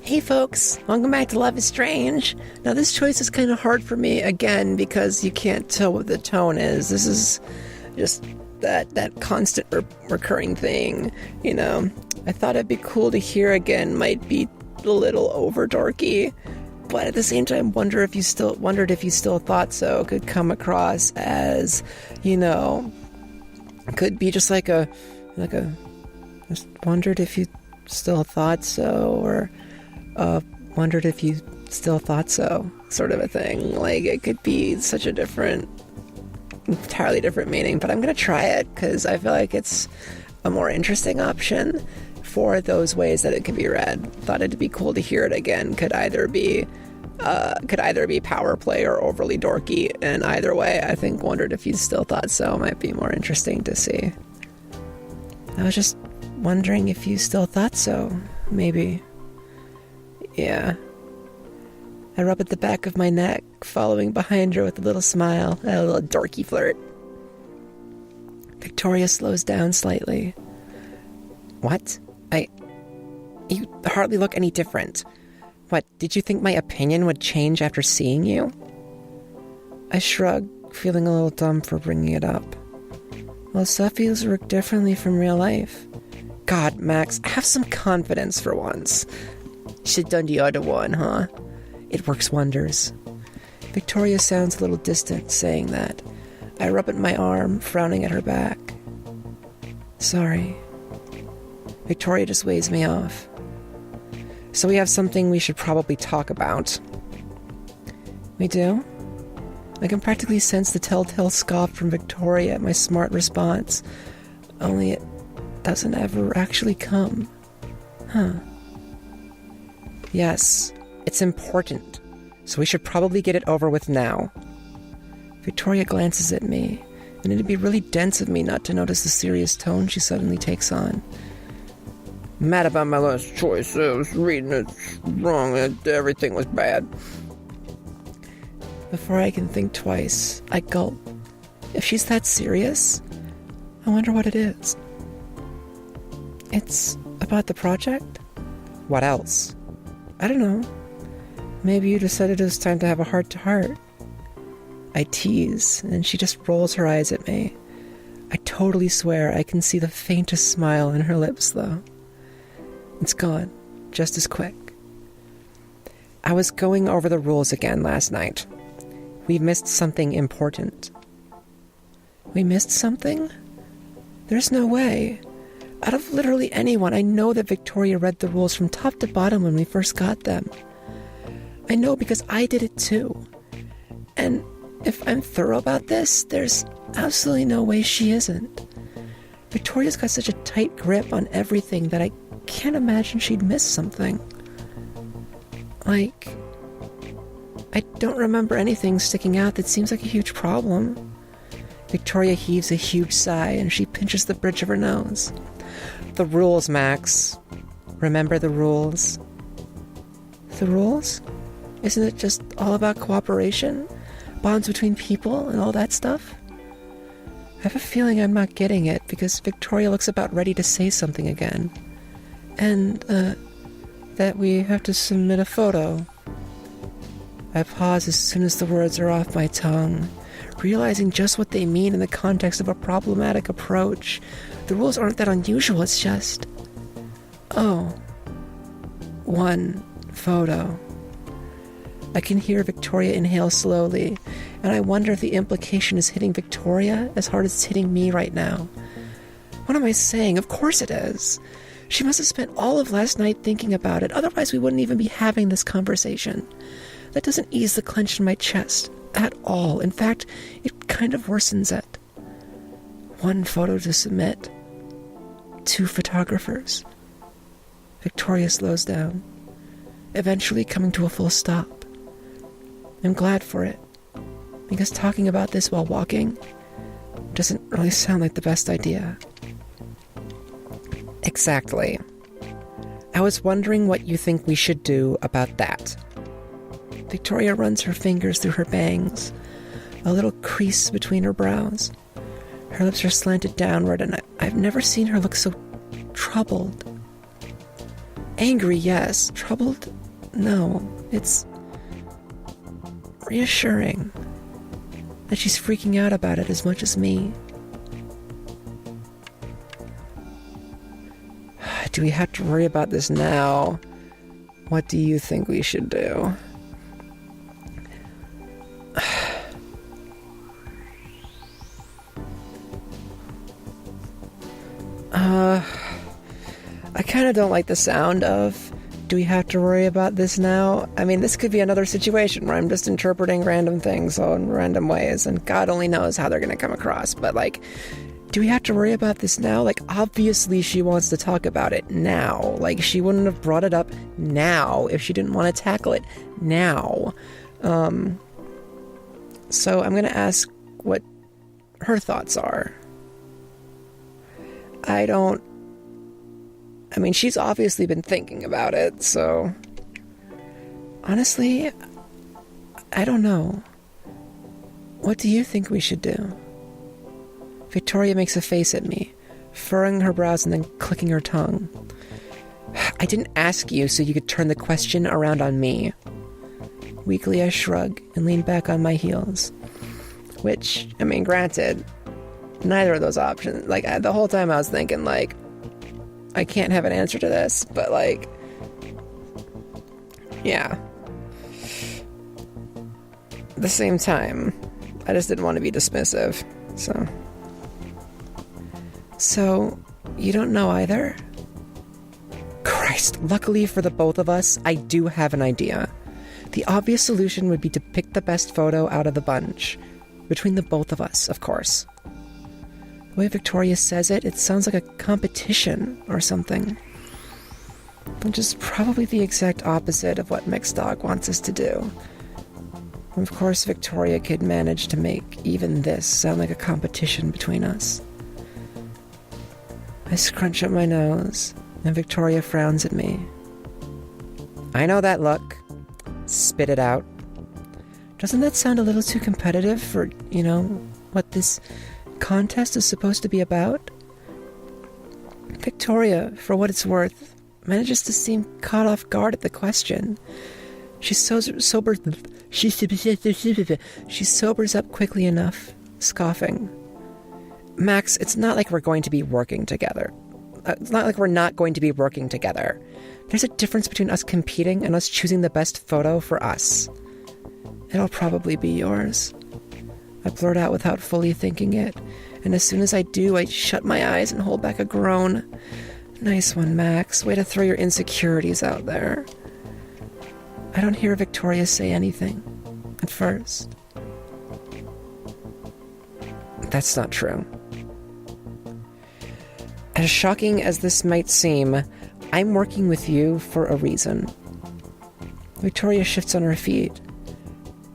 Hey folks, welcome back to Love is Strange. Now this choice is kind of hard for me, again, because you can't tell what the tone is. This is just that constant recurring thing, you know. I thought it'd be cool to hear again, might be a little over dorky, but at the same time wondered if you still thought so. Could come across as, you know, could be just like a just wondered if you still thought so, or wondered if you still thought so, sort of a thing. Like, it could be such a entirely different meaning, but I'm going to try it because I feel like it's a more interesting option for those ways that it can be read. Thought it'd be cool to hear it again. Could either be power play or overly dorky, and either way, I think wondered if you still thought so might be more interesting to see. I was just wondering if you still thought so, maybe. Yeah. I rub at the back of my neck, following behind her with a little smile, a little dorky flirt. Victoria slows down slightly. What? You hardly look any different. What, did you think my opinion would change after seeing you? I shrug, feeling a little dumb for bringing it up. Well, selfies work differently from real life. God, Max, have some confidence for once. Should've done the other one, huh? It works wonders. Victoria sounds a little distant saying that. I rub at my arm, frowning at her back. Sorry. Victoria just waves me off. So we have something we should probably talk about. We do? I can practically sense the telltale scoff from Victoria at my smart response. Only it doesn't ever actually come. Huh. Yes, it's important, so we should probably get it over with now. Victoria glances at me, and it'd be really dense of me not to notice the serious tone she suddenly takes on. Mad about my last choice. I was reading it wrong. Everything was bad. Before I can think twice, I gulp. If she's that serious, I wonder what it is. It's about the project? What else? I don't know. Maybe you decided it was time to have a heart-to-heart. I tease, and she just rolls her eyes at me. I totally swear I can see the faintest smile on her lips, though. It's gone, just as quick. I was going over the rules again last night. We missed something important. We missed something? There's no way. Out of literally anyone, I know that Victoria read the rules from top to bottom when we first got them. I know because I did it too. And if I'm thorough about this, there's absolutely no way she isn't. Victoria's got such a tight grip on everything that I can't imagine she'd miss something. Like, I don't remember anything sticking out that seems like a huge problem. Victoria heaves a huge sigh and she pinches the bridge of her nose. The rules, Max. Remember the rules. The rules? Isn't it just all about cooperation? Bonds between people and all that stuff? I have a feeling I'm not getting it because Victoria looks about ready to say something again. And, that we have to submit a photo. I pause as soon as the words are off my tongue, realizing just what they mean in the context of a problematic approach. The rules aren't that unusual, it's just... Oh. One photo. I can hear Victoria inhale slowly, and I wonder if the implication is hitting Victoria as hard as it's hitting me right now. What am I saying? Of course it is. She must have spent all of last night thinking about it, otherwise we wouldn't even be having this conversation. That doesn't ease the clench in my chest at all. In fact, it kind of worsens it. One photo to submit. 2 photographers. Victoria slows down, eventually coming to a full stop. I'm glad for it, because talking about this while walking doesn't really sound like the best idea. Exactly. I was wondering what you think we should do about that. Victoria runs her fingers through her bangs, a little crease between her brows. Her lips are slanted downward, and I've never seen her look so troubled. Angry, yes. Troubled? No. It's reassuring that she's freaking out about it as much as me. Do we have to worry about this now? What do you think we should do? I kind of don't like the sound of, do we have to worry about this now? I mean, this could be another situation where I'm just interpreting random things in random ways, and God only knows how they're going to come across. But, like, do we have to worry about this now? Like, obviously she wants to talk about it now. Like, she wouldn't have brought it up now if she didn't want to tackle it now. So I'm going to ask what her thoughts are. I mean, she's obviously been thinking about it, so honestly, I don't know. What do you think we should do? Victoria makes a face at me, furrowing her brows and then clicking her tongue. I didn't ask you so you could turn the question around on me. Weakly, I shrug and lean back on my heels. Which, I mean, granted, neither of those options. Like, the whole time I was thinking, like, I can't have an answer to this, but, like, yeah. At the same time, I just didn't want to be dismissive, So, you don't know either? Christ, luckily for the both of us, I do have an idea. The obvious solution would be to pick the best photo out of the bunch. Between the both of us, of course. The way Victoria says it, it sounds like a competition or something. Which is probably the exact opposite of what Mixed Dog wants us to do. Of course, Victoria could manage to make even this sound like a competition between us. I scrunch up my nose, and Victoria frowns at me. I know that look. Spit it out. Doesn't that sound a little too competitive for, what this contest is supposed to be about? Victoria, for what it's worth, manages to seem caught off guard at the question. She sobers up quickly enough, scoffing. Max, it's not like we're going to be working together. It's not like we're not going to be working together. There's a difference between us competing and us choosing the best photo for us. It'll probably be yours. I blurt out without fully thinking it, and as soon as I do, I shut my eyes and hold back a groan. Nice one, Max. Way to throw your insecurities out there. I don't hear Victoria say anything, at first. That's not true. As shocking as this might seem, I'm working with you for a reason. Victoria shifts on her feet.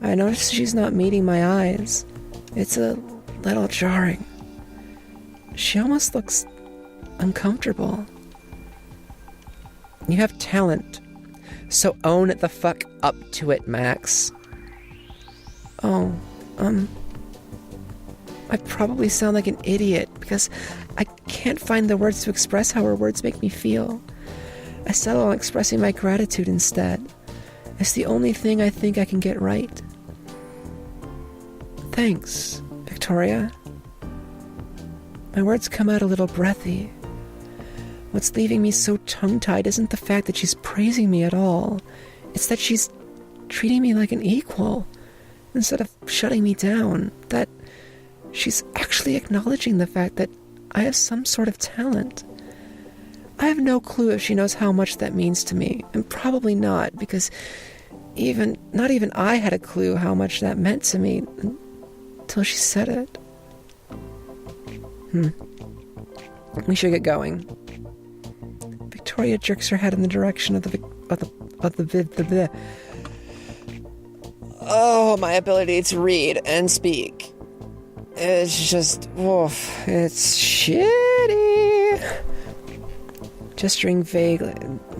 I notice she's not meeting my eyes. It's a little jarring. She almost looks uncomfortable. You have talent, so own the fuck up to it, Max. Oh, I probably sound like an idiot because I can't find the words to express how her words make me feel. I settle on expressing my gratitude instead. It's the only thing I think I can get right. Thanks, Victoria. My words come out a little breathy. What's leaving me so tongue-tied isn't the fact that she's praising me at all. It's that she's treating me like an equal, instead of shutting me down. That she's actually acknowledging the fact that I have some sort of talent. I have no clue if she knows how much that means to me, and probably not, because not even I had a clue how much that meant to me until she said it. We should get going. Victoria jerks her head in the direction of the Oh, my ability to read and speak. It's just, it's shitty. Gesturing vaguely.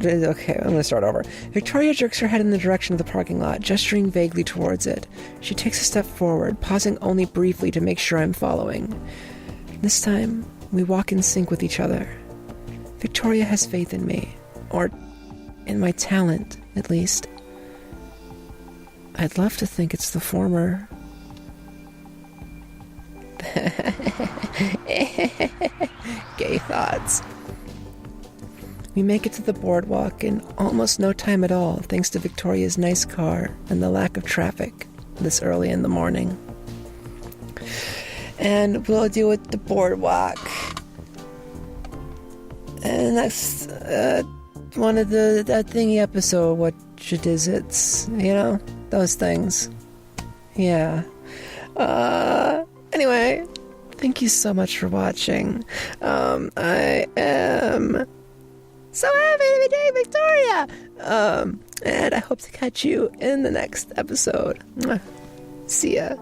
Okay, I'm gonna start over. Victoria jerks her head in the direction of the parking lot, gesturing vaguely towards it. She takes a step forward, pausing only briefly to make sure I'm following. This time, we walk in sync with each other. Victoria has faith in me. Or in my talent, at least. I'd love to think it's the former. Gay thoughts. We make it to the boardwalk in almost no time at all, thanks to Victoria's nice car and the lack of traffic this early in the morning. And we'll deal with the boardwalk. And that's one of that thingy episode, what shit is it? You know, those things. Yeah. Anyway, thank you so much for watching. I am so happy to be doing Victoria. And I hope to catch you in the next episode. See ya.